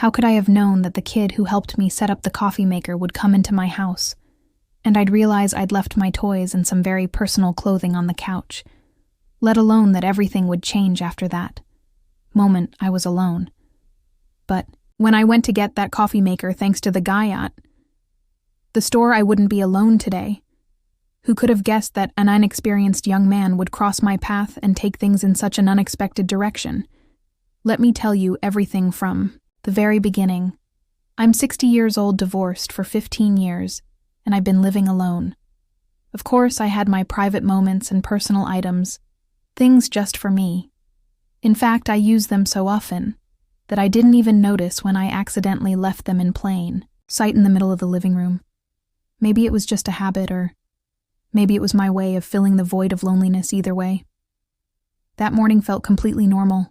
How could I have known that the kid who helped me set up the coffee maker would come into my house, and I'd realize I'd left my toys and some very personal clothing on the couch, let alone that everything would change after that moment I was alone. But when I went to get that coffee maker thanks to the guy at the store, I wouldn't be alone today. Who could have guessed that an inexperienced young man would cross my path and take things in such an unexpected direction? Let me tell you everything from the very beginning. I'm 60 years old, divorced for 15 years, and I've been living alone. Of course, I had my private moments and personal items, things just for me. In fact, I use them so often that I didn't even notice when I accidentally left them in plain sight in the middle of the living room. Maybe it was just a habit, or maybe it was my way of filling the void of loneliness. Either way, that morning felt completely normal.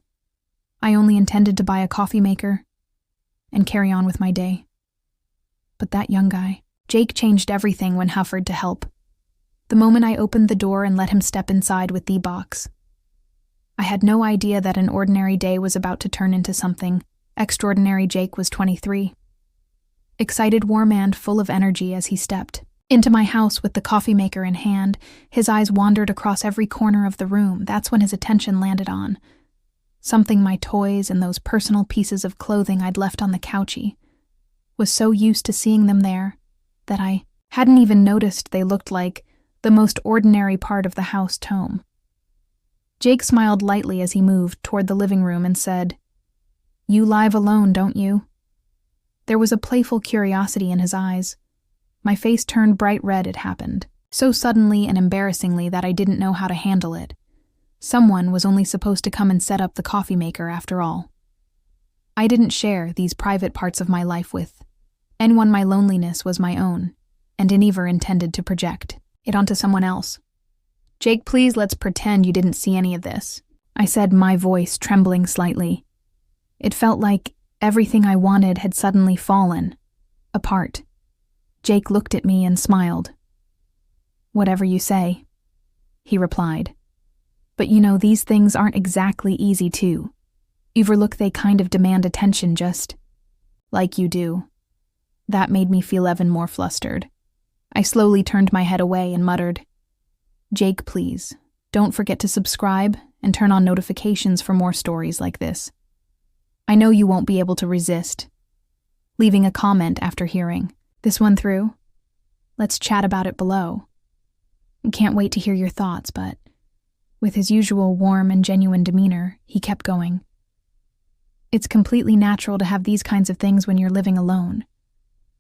I only intended to buy a coffee maker and carry on with my day. But that young guy, Jake, changed everything when offered to help. The moment I opened the door and let him step inside with the box, I had no idea that an ordinary day was about to turn into something extraordinary. Jake was 23. Excited, warm, and full of energy as he stepped into my house with the coffee maker in hand. His eyes wandered across every corner of the room. That's when his attention landed on something my toys and those personal pieces of clothing I'd left on the couchy. Was so used to seeing them there that I hadn't even noticed they looked like the most ordinary part of the house home. Jake smiled lightly as he moved toward the living room and said, "You live alone, don't you?" There was a playful curiosity in his eyes. My face turned bright red. It happened so suddenly and embarrassingly that I didn't know how to handle it. Someone was only supposed to come and set up the coffee maker after all. I didn't share these private parts of my life with anyone. My loneliness was my own, and I never intended to project it onto someone else. "Jake, please, let's pretend you didn't see any of this," I said, my voice trembling slightly. It felt like everything I wanted had suddenly fallen apart. Jake looked at me and smiled. "Whatever you say," he replied. "But you know, these things aren't exactly easy to overlook. They kind of demand attention, just like you do." That made me feel even more flustered. I slowly turned my head away and muttered, "Jake, please, don't forget to subscribe and turn on notifications for more stories like this. I know you won't be able to resist leaving a comment after hearing this one through. Let's chat about it below. Can't wait to hear your thoughts." But with his usual warm and genuine demeanor, he kept going. "It's completely natural to have these kinds of things when you're living alone,"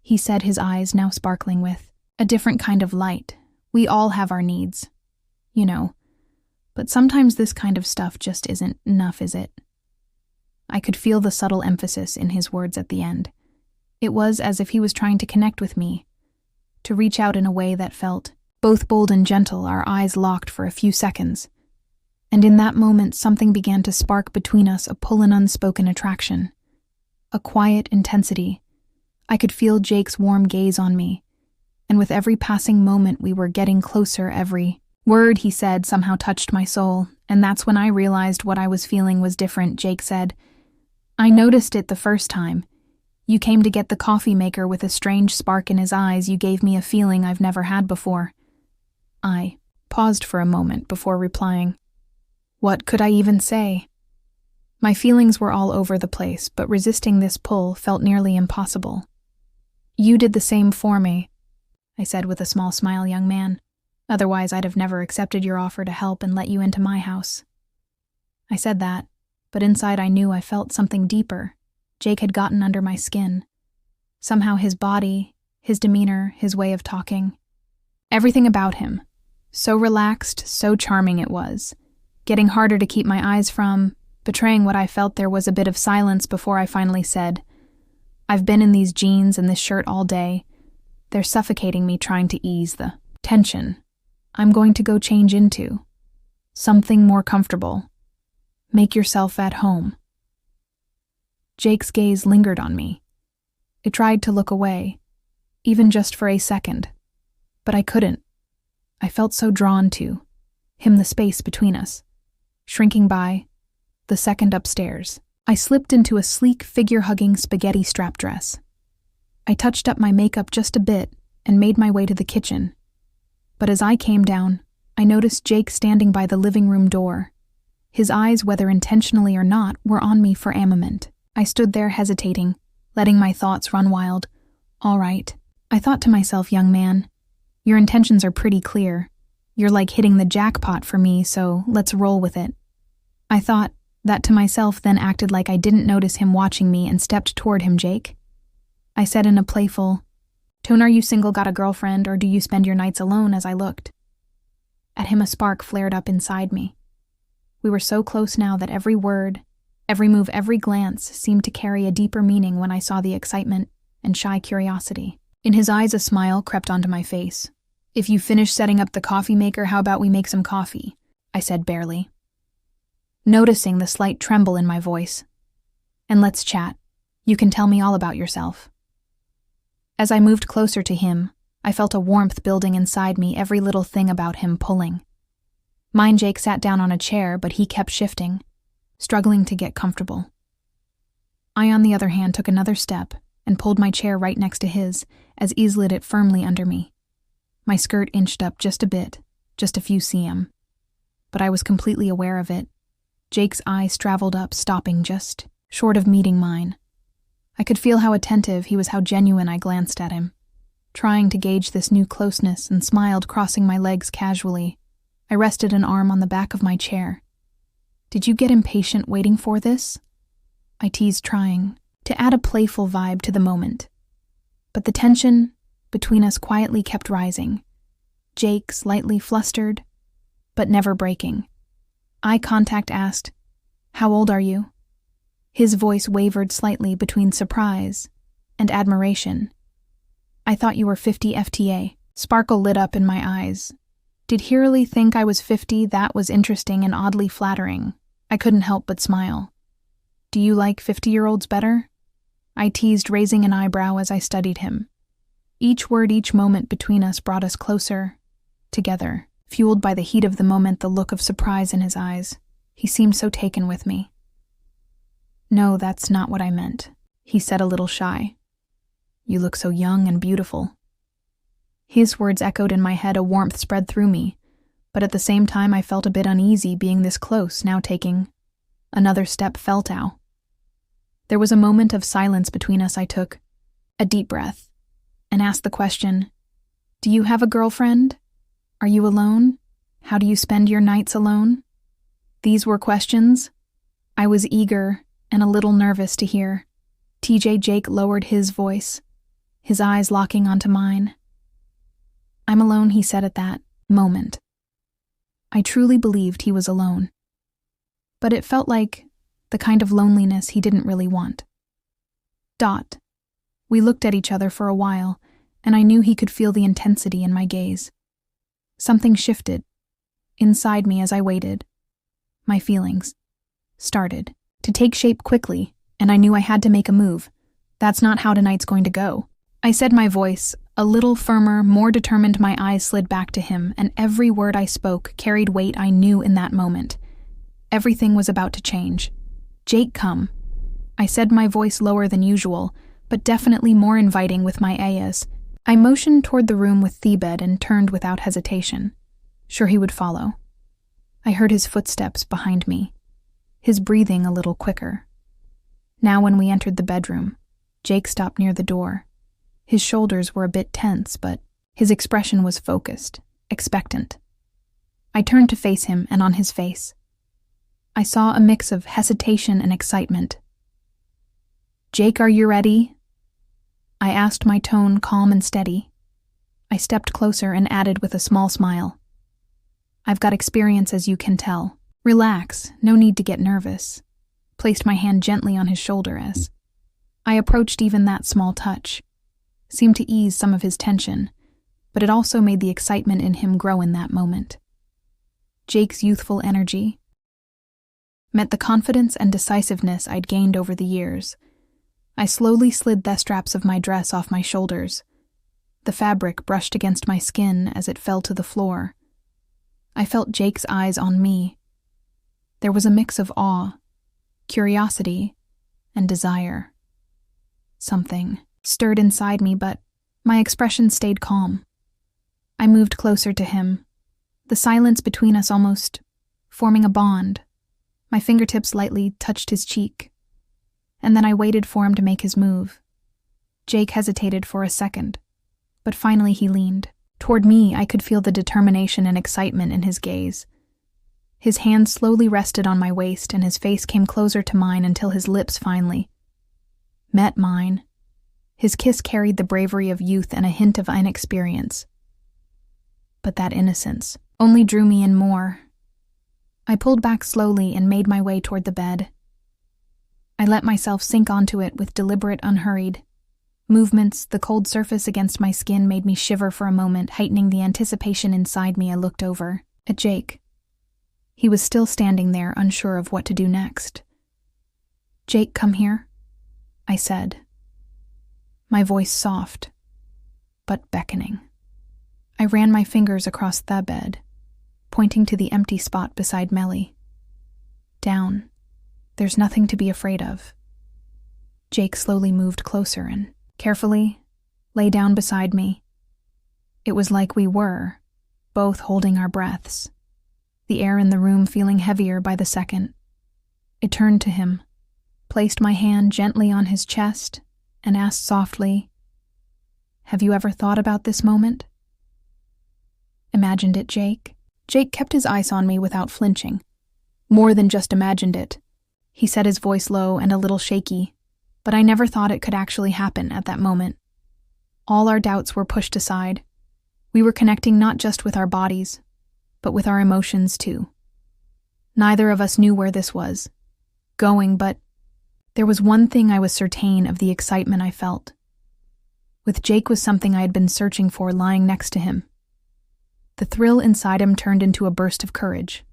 he said, his eyes now sparkling with a different kind of light. "We all have our needs, you know, but sometimes this kind of stuff just isn't enough, is it?" I could feel the subtle emphasis in his words at the end. It was as if he was trying to connect with me, to reach out in a way that felt both bold and gentle. Our eyes locked for a few seconds, and in that moment something began to spark between us, a pull and unspoken attraction, a quiet intensity. I could feel Jake's warm gaze on me, and with every passing moment we were getting closer. Every word he said somehow touched my soul, and that's when I realized what I was feeling was different. Jake said, "I noticed it the first time. You came to get the coffee maker with a strange spark in his eyes. You gave me a feeling I've never had before." I paused for a moment before replying. What could I even say? My feelings were all over the place, but resisting this pull felt nearly impossible. "You did the same for me," I said with a small smile, "young man. Otherwise, I'd have never accepted your offer to help and let you into my house." I said that, but inside I knew I felt something deeper. Jake had gotten under my skin. Somehow his body, his demeanor, his way of talking, everything about him. So relaxed, so charming it was. Getting harder to keep my eyes from, betraying what I felt. There was a bit of silence before I finally said, "I've been in these jeans and this shirt all day. They're suffocating me." Trying to ease the tension, "I'm going to go change into something more comfortable. Make yourself at home." Jake's gaze lingered on me. I tried to look away, even just for a second, but I couldn't. I felt so drawn to him, the space between us, shrinking by the second upstairs. I slipped into a sleek figure-hugging spaghetti strap dress. I touched up my makeup just a bit and made my way to the kitchen. But as I came down, I noticed Jake standing by the living room door. His eyes, whether intentionally or not, were on me for a moment. I stood there hesitating, letting my thoughts run wild. All right, I thought to myself, young man, your intentions are pretty clear. You're like hitting the jackpot for me, so let's roll with it. I thought that to myself, then acted like I didn't notice him watching me and stepped toward him. Jake, I said in a playful tone, are you single, got a girlfriend, or do you spend your nights alone? As I looked at him, a spark flared up inside me. We were so close now that every word, every move, every glance seemed to carry a deeper meaning when I saw the excitement and shy curiosity. In his eyes, a smile crept onto my face. If you finish setting up the coffee maker, how about we make some coffee? I said barely, noticing the slight tremble in my voice. And let's chat. You can tell me all about yourself. As I moved closer to him, I felt a warmth building inside me, every little thing about him pulling. Mine. Jake sat down on a chair, but he kept shifting, struggling to get comfortable. I, on the other hand, took another step and pulled my chair right next to his, as he slid it firmly under me. My skirt inched up just a bit, just a few cm. But I was completely aware of it. Jake's eyes traveled up, stopping just short of meeting mine. I could feel how attentive he was, how genuine. I glanced at him, trying to gauge this new closeness, and smiled, crossing my legs casually. I rested an arm on the back of my chair. Did you get impatient waiting for this? I teased, trying to add a playful vibe to the moment. But the tension between us quietly kept rising. Jake, slightly flustered, but never breaking. Eye contact, asked, how old are you? His voice wavered slightly between surprise and admiration. I thought you were 50 FTA. Sparkle lit up in my eyes. Did he really think I was 50? That was interesting and oddly flattering. I couldn't help but smile. Do you like 50-year-olds better? I teased, raising an eyebrow as I studied him. Each word, each moment between us brought us closer, together, fueled by the heat of the moment, the look of surprise in his eyes. He seemed so taken with me. No, that's not what I meant, he said, a little shy. You look so young and beautiful. His words echoed in my head, a warmth spread through me, but at the same time I felt a bit uneasy being this close, now taking another step. Felt out. There was a moment of silence between us. I took a deep breath and asked the question, do you have a girlfriend? Are you alone? How do you spend your nights alone? These were questions I was eager and a little nervous to hear. Jake lowered his voice, his eyes locking onto mine. I'm alone, he said at that moment. I truly believed he was alone. But it felt like the kind of loneliness he didn't really want. We looked at each other for a while, and I knew he could feel the intensity in my gaze. Something shifted inside me as I waited. My feelings started to take shape quickly, and I knew I had to make a move. That's not how tonight's going to go, I said, my voice a little firmer, more determined. My eyes slid back to him, and every word I spoke carried weight. I knew in that moment everything was about to change. Jake, come, I said, my voice lower than usual, but definitely more inviting with my ayas. I motioned toward the room with the bed and turned without hesitation, sure he would follow. I heard his footsteps behind me, his breathing a little quicker. Now when we entered the bedroom, Jake stopped near the door. His shoulders were a bit tense, but his expression was focused, expectant. I turned to face him, and on his face, I saw a mix of hesitation and excitement. Jake, are you ready? I asked, my tone calm and steady. I stepped closer and added with a small smile, I've got experience, as you can tell. Relax, no need to get nervous. Placed my hand gently on his shoulder as I approached. Even that small touch seemed to ease some of his tension, but it also made the excitement in him grow in that moment. Jake's youthful energy met the confidence and decisiveness I'd gained over the years. I slowly slid the straps of my dress off my shoulders. The fabric brushed against my skin as it fell to the floor. I felt Jake's eyes on me. There was a mix of awe curiosity, and desire. Something stirred inside me, but my expression stayed calm. I moved closer to him, the silence between us almost forming a bond. My fingertips lightly touched his cheek, and then I waited for him to make his move. Jake hesitated for a second, but finally he leaned. Toward me, I could feel the determination and excitement in his gaze. His hand slowly rested on my waist, and his face came closer to mine until his lips finally met mine. His kiss carried the bravery of youth and a hint of inexperience. But that innocence only drew me in more. I pulled back slowly and made my way toward the bed. I let myself sink onto it with deliberate, unhurried movements. The cold surface against my skin made me shiver for a moment, heightening the anticipation inside me. I looked over at Jake. He was still standing there, unsure of what to do next. "Jake, come here," I said, my voice soft, but beckoning. I ran my fingers across the bed, pointing to the empty spot beside Melly. "Down. There's nothing to be afraid of." Jake slowly moved closer and, carefully, lay down beside me. It was like we were, both holding our breaths, the air in the room feeling heavier by the second. I turned to him, placed my hand gently on his chest, and asked softly, "Have you ever thought about this moment?" "Imagined it, Jake?" Jake kept his eyes on me without flinching. "More than just imagined it," he said, his voice low and a little shaky, but I never thought it could actually happen at that moment. All our doubts were pushed aside. We were connecting not just with our bodies, but with our emotions too. Neither of us knew where this was going, but there was one thing I was certain of: the excitement I felt. With Jake was something I had been searching for lying next to him. The thrill inside him turned into a burst of courage.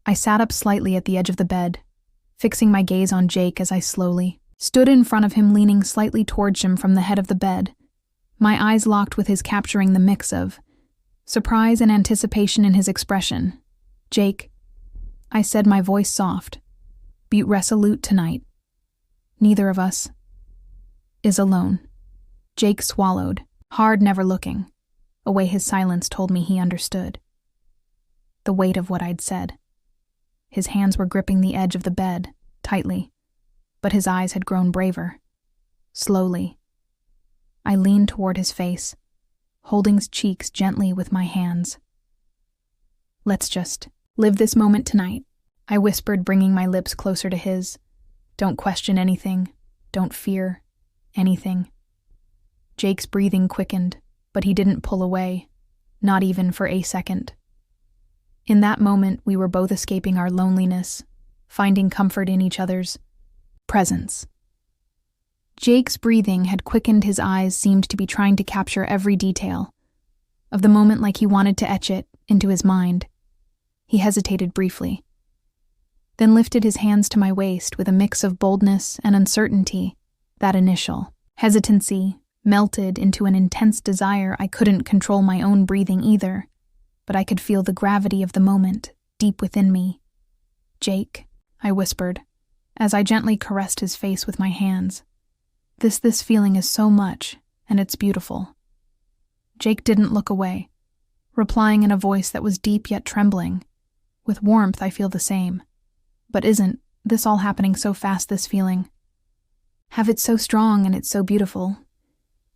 I sat up slightly at the edge of the bed, fixing my gaze on Jake as I slowly stood in front of him, leaning slightly towards him from the head of the bed, my eyes locked with his, capturing the mix of surprise and anticipation in his expression. "Jake," I said, my voice soft, "be resolute tonight. Neither of us is alone." Jake swallowed, hard, never looking. A way his silence told me he understood the weight of what I'd said. His hands were gripping the edge of the bed, tightly, but his eyes had grown braver. Slowly, I leaned toward his face, holding his cheeks gently with my hands. "Let's just live this moment tonight," I whispered, bringing my lips closer to his. "Don't question anything. Don't fear anything." Jake's breathing quickened, but he didn't pull away, not even for a second. In that moment, we were both escaping our loneliness, finding comfort in each other's presence. Jake's breathing had quickened. His eyes seemed to be trying to capture every detail of the moment, like he wanted to etch it into his mind. He hesitated briefly, then lifted his hands to my waist with a mix of boldness and uncertainty. That initial hesitancy melted into an intense desire. I couldn't control my own breathing either, but I could feel the gravity of the moment deep within me. "Jake," I whispered, as I gently caressed his face with my hands. This feeling is so much, and it's beautiful." Jake didn't look away, replying in a voice that was deep yet trembling. "With warmth, I feel the same. But isn't this all happening so fast, this feeling? Have it so strong, and it's so beautiful.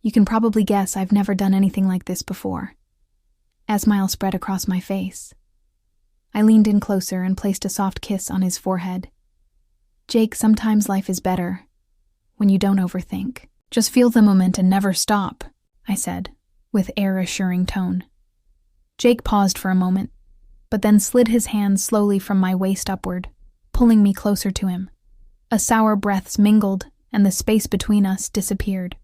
You can probably guess I've never done anything like this before." A smile spread across my face. I leaned in closer and placed a soft kiss on his forehead. "Jake, sometimes life is better when you don't overthink. Just feel the moment and never stop," I said, with air-assuring tone. Jake paused for a moment, but then slid his hands slowly from my waist upward, pulling me closer to him. A sour breaths mingled, and the space between us disappeared.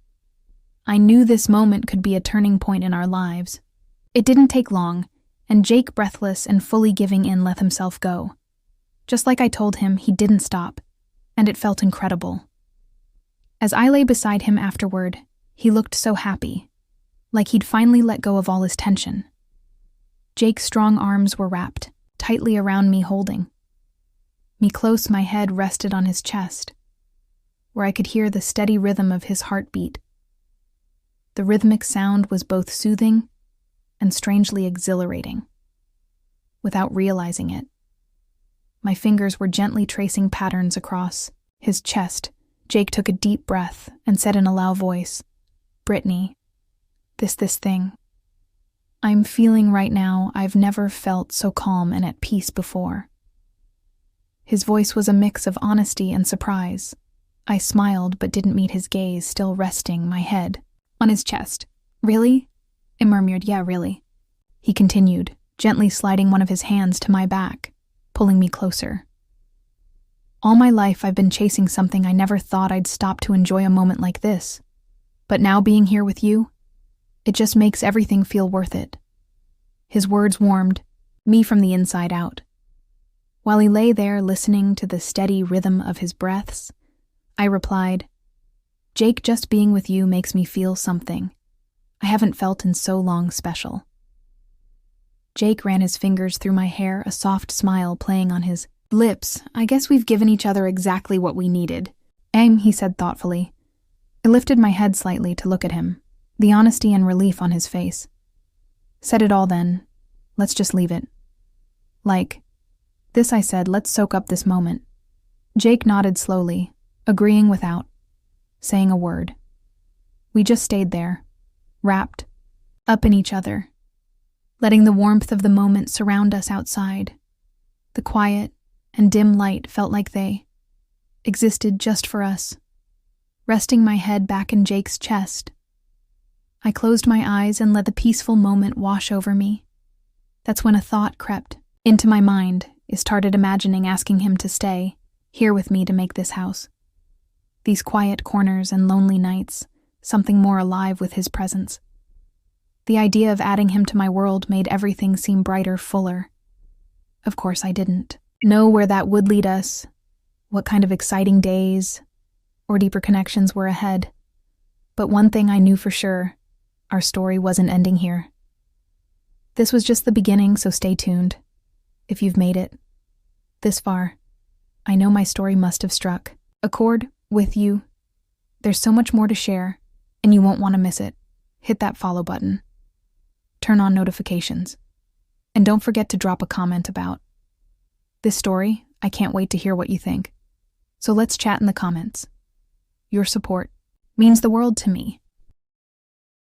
I knew this moment could be a turning point in our lives. It didn't take long, and Jake, breathless and fully giving in, let himself go. Just like I told him, he didn't stop, and it felt incredible. As I lay beside him afterward, he looked so happy, like he'd finally let go of all his tension. Jake's strong arms were wrapped tightly around me, holding Me close, my head rested on his chest, where I could hear the steady rhythm of his heartbeat. The rhythmic sound was both soothing and strangely exhilarating. Without realizing it, my fingers were gently tracing patterns across his chest. Jake took a deep breath and said in a loud voice, "Brittany, this thing I'm feeling right now, I've never felt so calm and at peace before." His voice was a mix of honesty and surprise. I smiled but didn't meet his gaze, still resting my head on his chest. "Really?" I murmured. "Yeah, really." He continued, gently sliding one of his hands to my back, pulling me closer. "All my life I've been chasing something I never thought I'd stop to enjoy a moment like this. But now being here with you, it just makes everything feel worth it." His words warmed me from the inside out. While he lay there listening to the steady rhythm of his breaths, I replied, "Jake, just being with you makes me feel something I haven't felt in so long special." Jake ran his fingers through my hair, a soft smile playing on his lips. "I guess we've given each other exactly what we needed." He said thoughtfully. I lifted my head slightly to look at him, the honesty and relief on his face. "Said it all then. Let's just leave it." "Like this," I said. "Let's soak up this moment." Jake nodded slowly, agreeing without saying a word. We just stayed there, wrapped up in each other, letting the warmth of the moment surround us outside. The quiet and dim light felt like they existed just for us. Resting my head back in Jake's chest, I closed my eyes and let the peaceful moment wash over me. That's when a thought crept into my mind. I started imagining asking him to stay here with me to make this house. These quiet corners and lonely nights, something more alive with his presence. The idea of adding him to my world made everything seem brighter, fuller. Of course, I didn't know where that would lead us, what kind of exciting days or deeper connections were ahead. But one thing I knew for sure, our story wasn't ending here. This was just the beginning, so stay tuned. If you've made it this far, I know my story must have struck a chord with you. There's so much more to share, and you won't want to miss it. Hit that follow button. Turn on notifications. And don't forget to drop a comment about this story. I can't wait to hear what you think. So let's chat in the comments. Your support means the world to me.